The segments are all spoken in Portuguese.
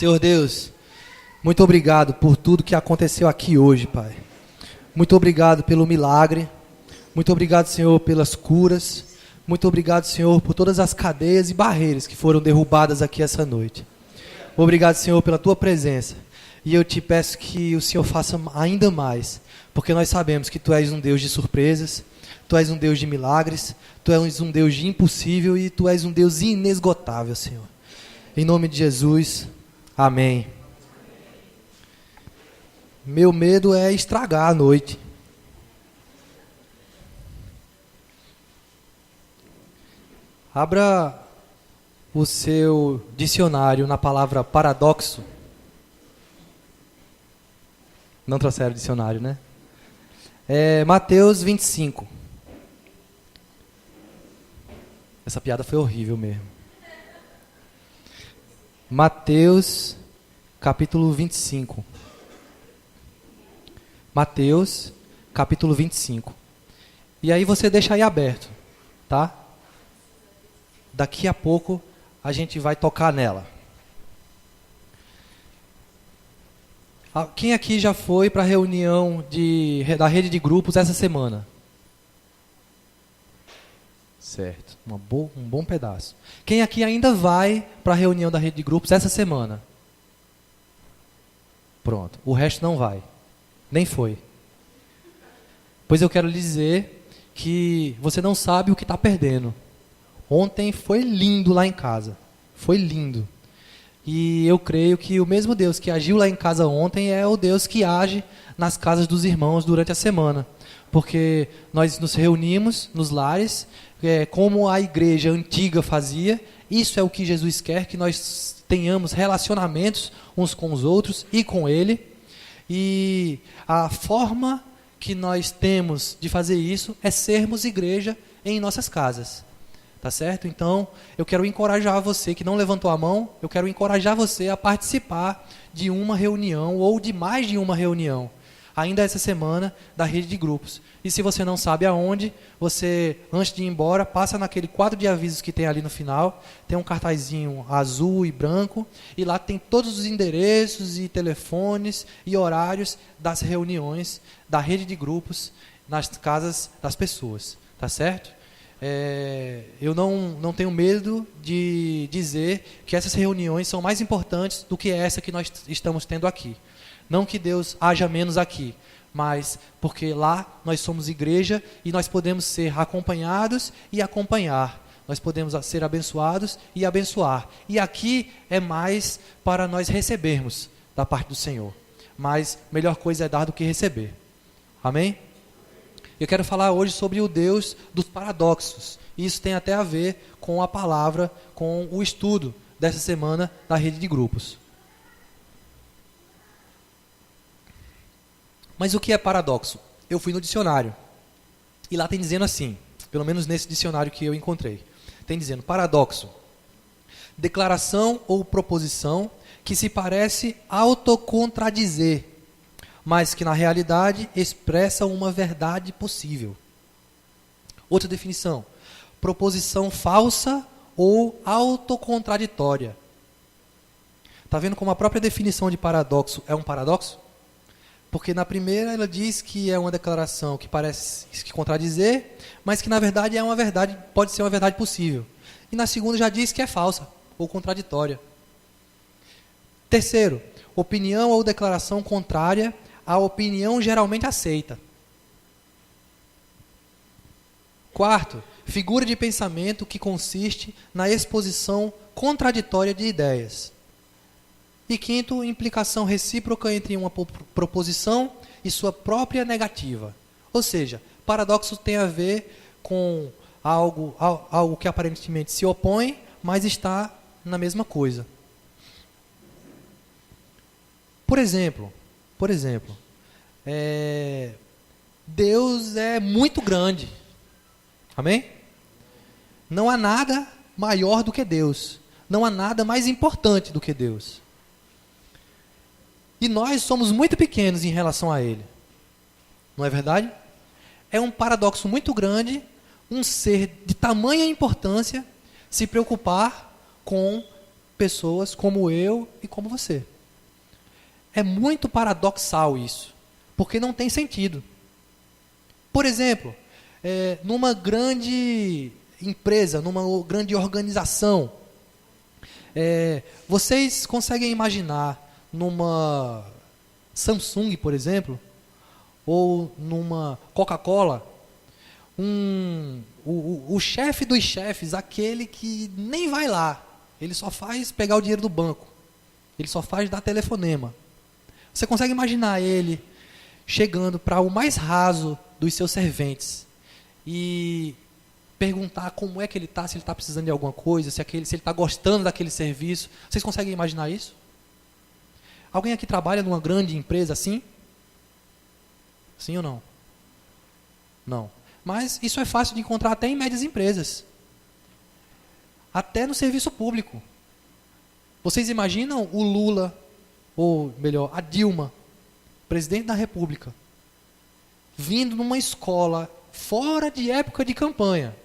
Senhor Deus, muito obrigado por tudo que aconteceu aqui hoje, Pai. Muito obrigado pelo milagre. Muito obrigado, Senhor, pelas curas. Muito obrigado, Senhor, por todas as cadeias e barreiras que foram derrubadas aqui essa noite. Obrigado, Senhor, pela Tua presença. E eu te peço que o Senhor faça ainda mais, porque nós sabemos que Tu és um Deus de surpresas, Tu és um Deus de milagres, Tu és um Deus de impossível e Tu és um Deus inesgotável, Senhor. Em nome de Jesus, amém. Meu medo é estragar a noite. Abra o seu dicionário na palavra paradoxo. Não trouxeram o dicionário, né? Mateus 25. Essa piada foi horrível mesmo. Mateus, capítulo 25. Mateus, capítulo 25. E aí você deixa aí aberto, tá? Daqui a pouco a gente vai tocar nela. Quem aqui já foi para a reunião da rede de grupos essa semana? Certo, um bom pedaço. Quem aqui ainda vai para a reunião da rede de grupos essa semana? Pronto, o resto não vai. Nem foi. Pois eu quero lhe dizer que você não sabe o que está perdendo. Ontem foi lindo lá em casa. Foi lindo. E eu creio que o mesmo Deus que agiu lá em casa ontem é o Deus que age nas casas dos irmãos durante a semana. Porque nós nos reunimos nos lares, como a igreja antiga fazia. Isso é o que Jesus quer, que nós tenhamos relacionamentos uns com os outros e com Ele. E a forma que nós temos de fazer isso é sermos igreja em nossas casas. Tá certo? Então, eu quero encorajar você que não levantou a mão, eu quero encorajar você a participar de uma reunião ou de mais de uma reunião, ainda essa semana, da rede de grupos. E se você não sabe aonde, você, antes de ir embora, passa naquele quadro de avisos que tem ali no final, tem um cartazinho azul e branco, e lá tem todos os endereços e telefones e horários das reuniões da rede de grupos nas casas das pessoas. Tá certo? Eu não tenho medo de dizer que essas reuniões são mais importantes do que essa que nós estamos tendo aqui. Não que Deus haja menos aqui, mas porque lá nós somos igreja e nós podemos ser acompanhados e acompanhar. Nós podemos ser abençoados e abençoar. E aqui é mais para nós recebermos da parte do Senhor. Mas melhor coisa é dar do que receber. Amém? Eu quero falar hoje sobre o Deus dos paradoxos. Isso tem até a ver com a palavra, com o estudo dessa semana da rede de grupos. Mas o que é paradoxo? Eu fui no dicionário. E lá tem dizendo assim, pelo menos nesse dicionário que eu encontrei. Tem dizendo, paradoxo. Declaração ou proposição que se parece autocontradizer, mas que na realidade expressa uma verdade possível. Outra definição, proposição falsa ou autocontraditória. Está vendo como a própria definição de paradoxo é um paradoxo? Porque na primeira ela diz que é uma declaração que parece que contradizer, mas que na verdade é uma verdade, pode ser uma verdade possível. E na segunda já diz que é falsa ou contraditória. Terceiro, opinião ou declaração contrária à opinião geralmente aceita. Quarto, figura de pensamento que consiste na exposição contraditória de ideias. E quinto, implicação recíproca entre uma proposição e sua própria negativa. Ou seja, paradoxo tem a ver com algo que aparentemente se opõe, mas está na mesma coisa. Por exemplo, Deus é muito grande. Amém? Não há nada maior do que Deus. Não há nada mais importante do que Deus. E nós somos muito pequenos em relação a Ele. Não é verdade? É um paradoxo muito grande um ser de tamanha importância se preocupar com pessoas como eu e como você. É muito paradoxal isso, porque não tem sentido. Por exemplo, numa grande empresa, numa grande organização, vocês conseguem imaginar numa Samsung, por exemplo, ou numa Coca-Cola, o chefe dos chefes, aquele que nem vai lá, ele só faz pegar o dinheiro do banco, ele só faz dar telefonema. Você consegue imaginar ele chegando para o mais raso dos seus serventes e perguntar como é que ele está, se ele está precisando de alguma coisa, se ele está gostando daquele serviço? Vocês conseguem imaginar isso? Alguém aqui trabalha numa grande empresa assim? Sim ou não? Não. Mas isso é fácil de encontrar até em médias empresas. Até no serviço público. Vocês imaginam o Lula, ou melhor, a Dilma, presidente da República, vindo numa escola fora de época de campanha,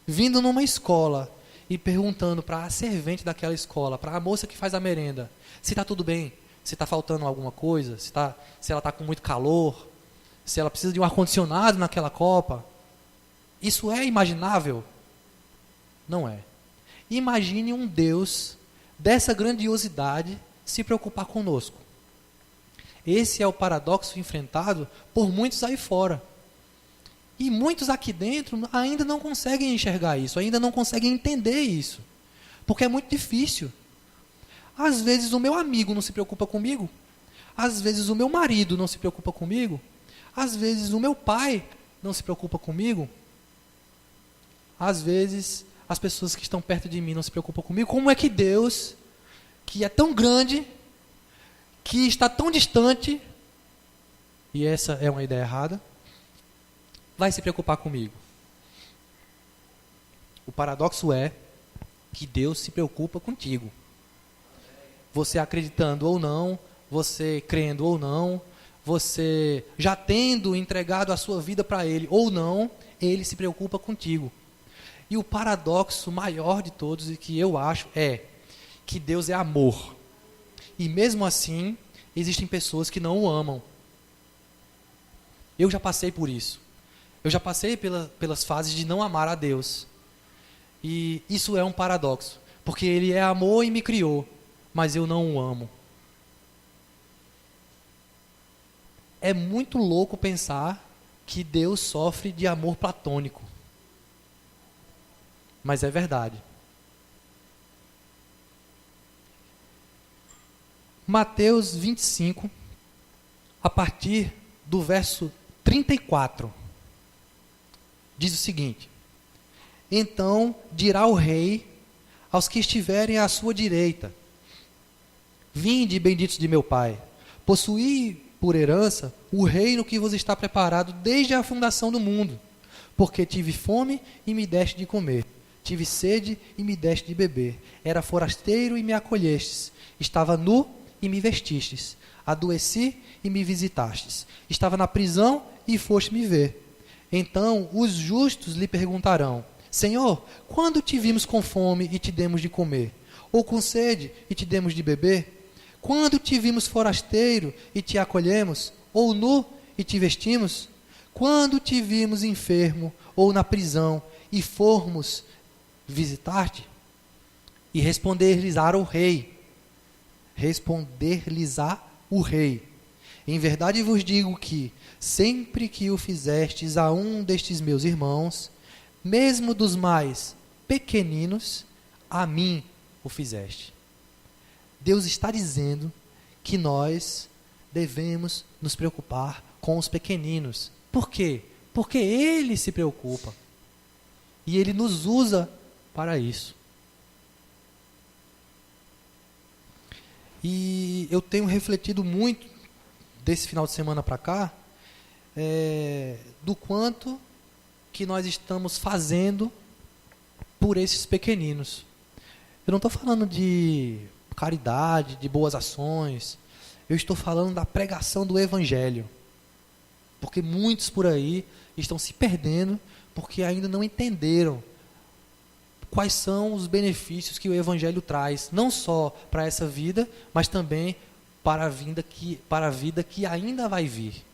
vindo numa escola e perguntando para a servente daquela escola, para a moça que faz a merenda, se está tudo bem, se está faltando alguma coisa, se ela está com muito calor, se ela precisa de um ar-condicionado naquela copa. Isso é imaginável? Não é. Imagine um Deus dessa grandiosidade se preocupar conosco. Esse é o paradoxo enfrentado por muitos aí fora. E muitos aqui dentro ainda não conseguem enxergar isso, ainda não conseguem entender isso. Porque é muito difícil. Às vezes o meu amigo não se preocupa comigo. Às vezes o meu marido não se preocupa comigo. Às vezes o meu pai não se preocupa comigo. Às vezes as pessoas que estão perto de mim não se preocupam comigo. Como é que Deus, que é tão grande, que está tão distante, e essa é uma ideia errada, vai se preocupar comigo? O paradoxo é que Deus se preocupa contigo. Você acreditando ou não, você crendo ou não, você já tendo entregado a sua vida para Ele ou não, Ele se preocupa contigo. E o paradoxo maior de todos, e que eu acho, é que Deus é amor. E mesmo assim, existem pessoas que não o amam. Eu já passei por isso. Eu já passei pelas fases de não amar a Deus. E isso é um paradoxo. Porque Ele é amor e me criou, mas eu não o amo. É muito louco pensar que Deus sofre de amor platônico. Mas é verdade. Mateus 25, a partir do verso 34, diz o seguinte: então dirá o rei aos que estiverem à sua direita: vinde, benditos de meu Pai, possuí por herança o reino que vos está preparado desde a fundação do mundo. Porque tive fome e me deste de comer, tive sede e me deste de beber, era forasteiro e me acolhestes, estava nu e me vestistes, adoeci e me visitastes, estava na prisão e foste me ver. Então os justos lhe perguntarão: Senhor, quando te vimos com fome e te demos de comer? Ou com sede e te demos de beber? Quando te vimos forasteiro e te acolhemos? Ou nu e te vestimos? Quando te vimos enfermo ou na prisão e formos visitar-te? E responder-lhes-á o rei. Em verdade vos digo que, sempre que o fizestes a um destes meus irmãos, mesmo dos mais pequeninos, a mim o fizeste. Deus está dizendo que nós devemos nos preocupar com os pequeninos. Por quê? Porque Ele se preocupa. E Ele nos usa para isso. E eu tenho refletido muito, desse final de semana para cá, do quanto que nós estamos fazendo por esses pequeninos. Eu não estou falando de caridade, de boas ações. Eu estou falando da pregação do Evangelho. Porque muitos por aí estão se perdendo porque ainda não entenderam quais são os benefícios que o Evangelho traz, não só para essa vida, mas também para a vida que ainda vai vir.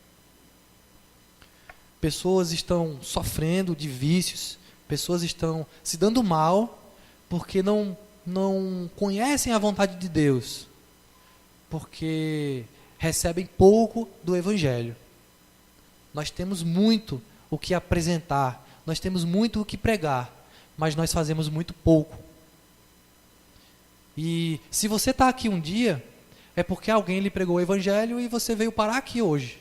Pessoas estão sofrendo de vícios, pessoas estão se dando mal porque não conhecem a vontade de Deus, porque recebem pouco do Evangelho. Nós temos muito o que apresentar, nós temos muito o que pregar, mas nós fazemos muito pouco. E se você está aqui um dia, é porque alguém lhe pregou o Evangelho e você veio parar aqui hoje.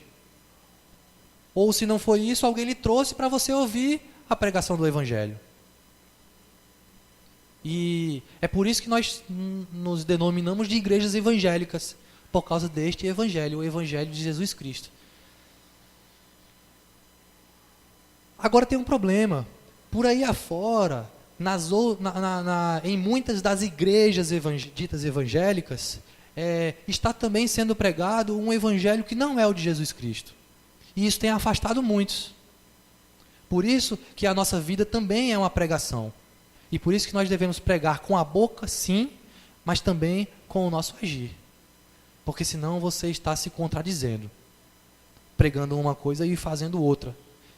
Ou se não foi isso, alguém lhe trouxe para você ouvir a pregação do Evangelho. E é por isso que nós nos denominamos de igrejas evangélicas, por causa deste Evangelho, o Evangelho de Jesus Cristo. Agora tem um problema. Por aí afora, em muitas das igrejas ditas evangélicas, está também sendo pregado um evangelho que não é o de Jesus Cristo. E isso tem afastado muitos. Por isso que a nossa vida também é uma pregação. E por isso que nós devemos pregar com a boca, sim, mas também com o nosso agir. Porque senão você está se contradizendo, pregando uma coisa e fazendo outra.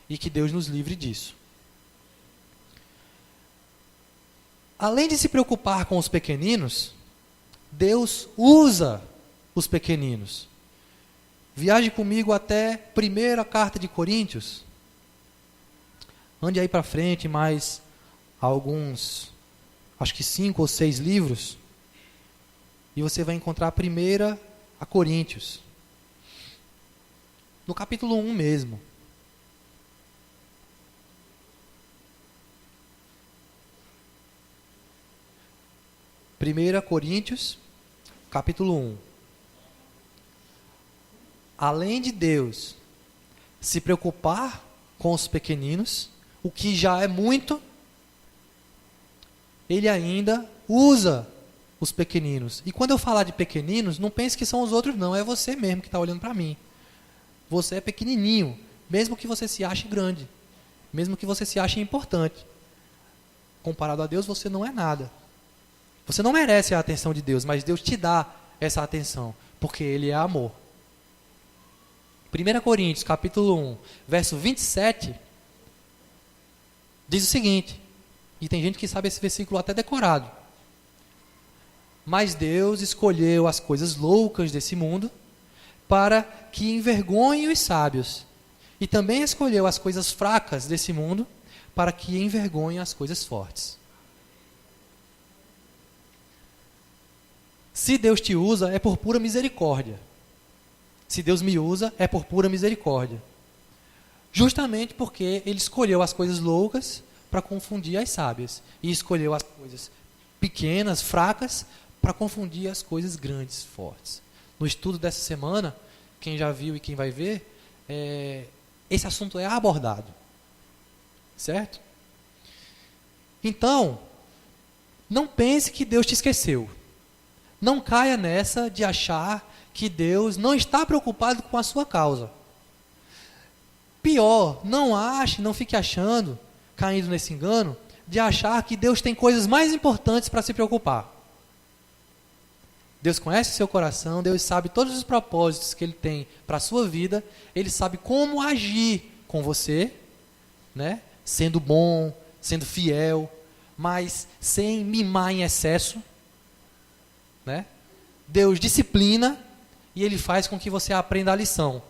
E que Deus nos livre disso. Além de se preocupar com os pequeninos, Deus usa os pequeninos. Viaje comigo até 1ª carta de Coríntios. Ande aí para frente mais alguns, acho que 5 ou 6 livros. E você vai encontrar 1ª Coríntios. No capítulo 1 mesmo. 1 Coríntios, capítulo 1. Além de Deus se preocupar com os pequeninos, o que já é muito, Ele ainda usa os pequeninos. E quando eu falar de pequeninos, não pense que são os outros não, é você mesmo que está olhando para mim. Você é pequenininho, mesmo que você se ache grande, mesmo que você se ache importante. Comparado a Deus, você não é nada. Você não merece a atenção de Deus, mas Deus te dá essa atenção, porque Ele é amor. 1 Coríntios, capítulo 1, verso 27, diz o seguinte, e tem gente que sabe esse versículo até decorado. Mas Deus escolheu as coisas loucas desse mundo para que envergonhem os sábios, e também escolheu as coisas fracas desse mundo para que envergonhem as coisas fortes. Se Deus te usa, é por pura misericórdia. Se Deus me usa, é por pura misericórdia. Justamente porque Ele escolheu as coisas loucas para confundir as sábias. E escolheu as coisas pequenas, fracas, para confundir as coisas grandes, fortes. No estudo dessa semana, quem já viu e quem vai ver, esse assunto é abordado. Certo? Então, não pense que Deus te esqueceu. Não caia nessa de achar que Deus não está preocupado com a sua causa. Pior, não fique achando, caindo nesse engano, de achar que Deus tem coisas mais importantes para se preocupar. Deus conhece o seu coração, Deus sabe todos os propósitos que Ele tem para a sua vida, Ele sabe como agir com você, né? Sendo bom, sendo fiel, mas sem mimar em excesso. Né? Deus disciplina e Ele faz com que você aprenda a lição.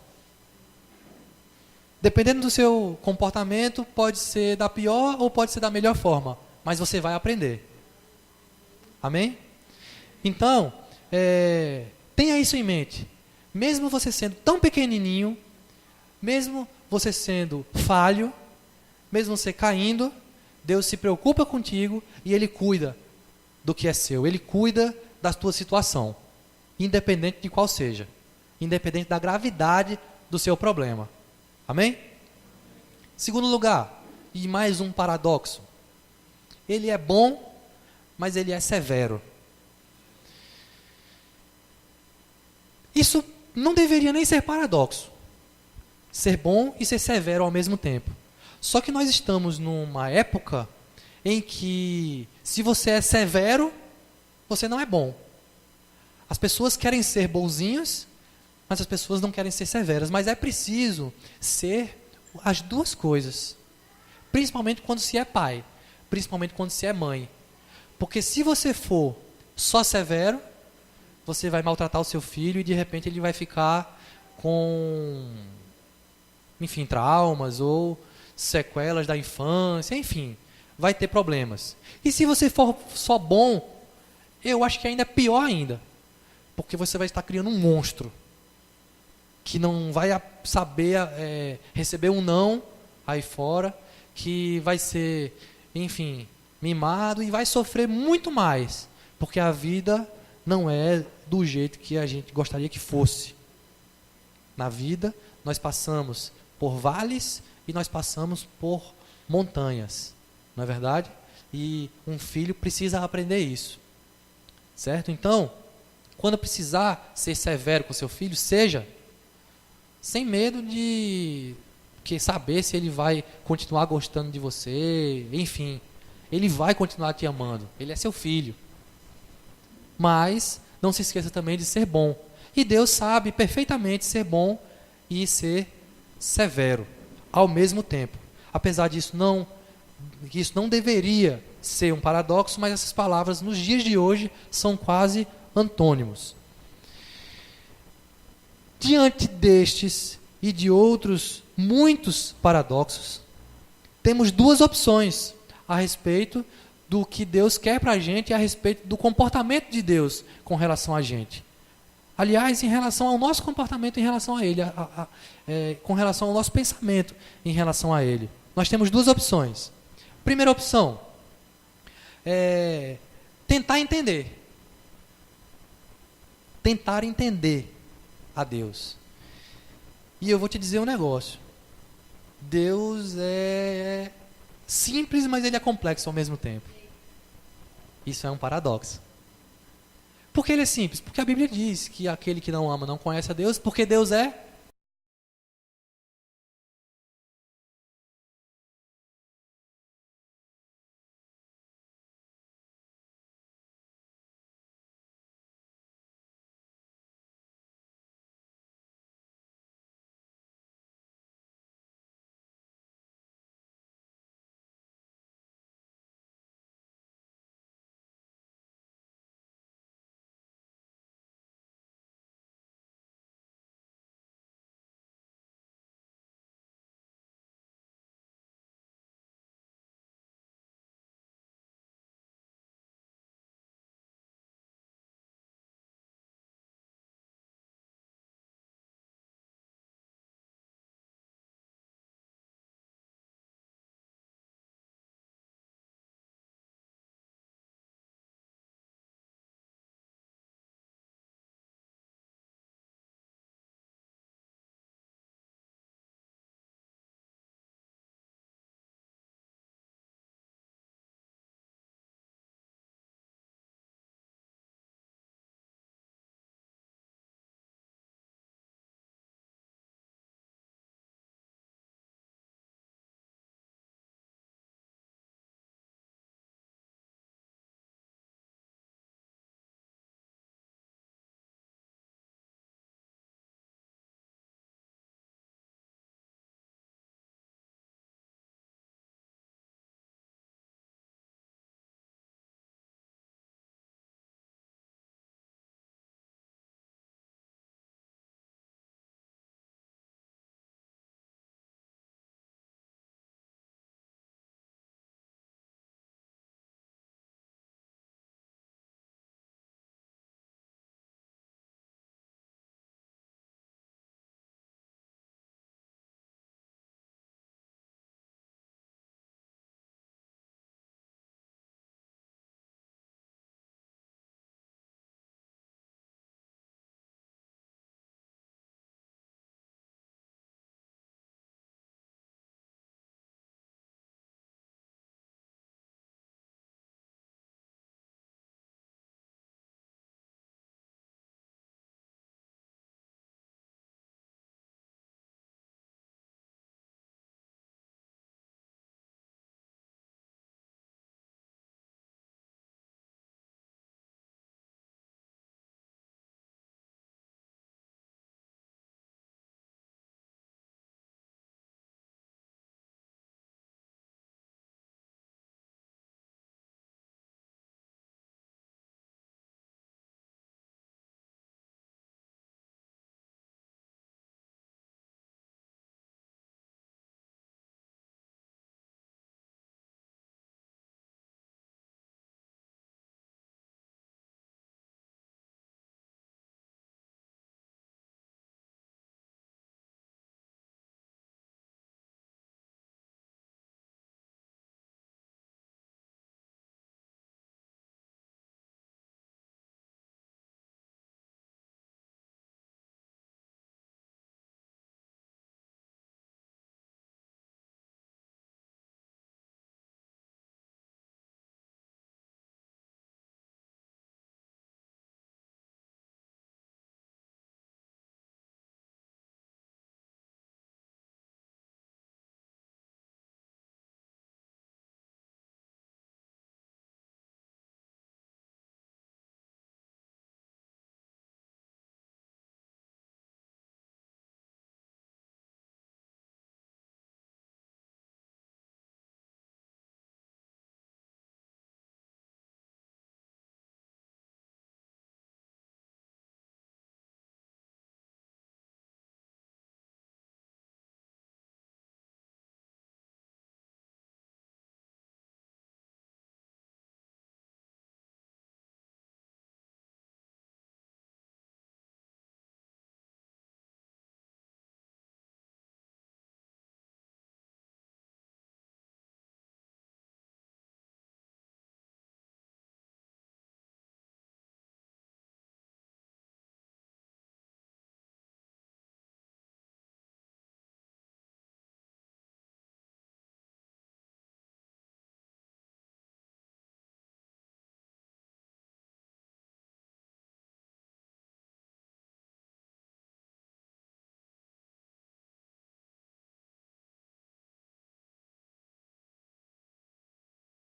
Dependendo do seu comportamento, pode ser da pior ou pode ser da melhor forma, mas você vai aprender. Amém? Então, tenha isso em mente. Mesmo você sendo tão pequenininho, mesmo você sendo falho, mesmo você caindo, Deus se preocupa contigo e Ele cuida do que é seu. Ele cuida da tua situação, independente de qual seja, independente da gravidade do seu problema. Amém? Segundo lugar, e mais um paradoxo, Ele é bom, mas Ele é severo. Isso não deveria nem ser paradoxo, ser bom e ser severo ao mesmo tempo. Só que nós estamos numa época em que, se você é severo, você não é bom. As pessoas querem ser bonzinhas, mas as pessoas não querem ser severas. Mas é preciso ser as duas coisas. Principalmente quando se é pai. Principalmente quando se é mãe. Porque se você for só severo, você vai maltratar o seu filho e de repente ele vai ficar com, enfim, traumas ou sequelas da infância, enfim, vai ter problemas. E se você for só bom, eu acho que ainda é pior ainda. Porque você vai estar criando um monstro que não vai saber receber um não aí fora, que vai ser, enfim, mimado e vai sofrer muito mais, porque a vida não é do jeito que a gente gostaria que fosse. Na vida, nós passamos por vales e nós passamos por montanhas, não é verdade? E um filho precisa aprender isso, certo? Então, quando precisar ser severo com seu filho, seja sem medo de saber se ele vai continuar gostando de você, enfim, ele vai continuar te amando, ele é seu filho. Mas não se esqueça também de ser bom. E Deus sabe perfeitamente ser bom e ser severo ao mesmo tempo. Apesar disso que isso não deveria ser um paradoxo, mas essas palavras nos dias de hoje são quase antônimos. Diante destes e de outros muitos paradoxos, temos duas opções a respeito do que Deus quer para a gente e a respeito do comportamento de Deus com relação a gente. Aliás, em relação ao nosso comportamento em relação a Ele, com relação ao nosso pensamento em relação a Ele. Nós temos duas opções. Primeira opção é tentar entender. Tentar entender a Deus. E eu vou te dizer um negócio. Deus é simples, mas Ele é complexo ao mesmo tempo. Isso é um paradoxo. Por que Ele é simples? Porque a Bíblia diz que aquele que não ama não conhece a Deus, porque Deus é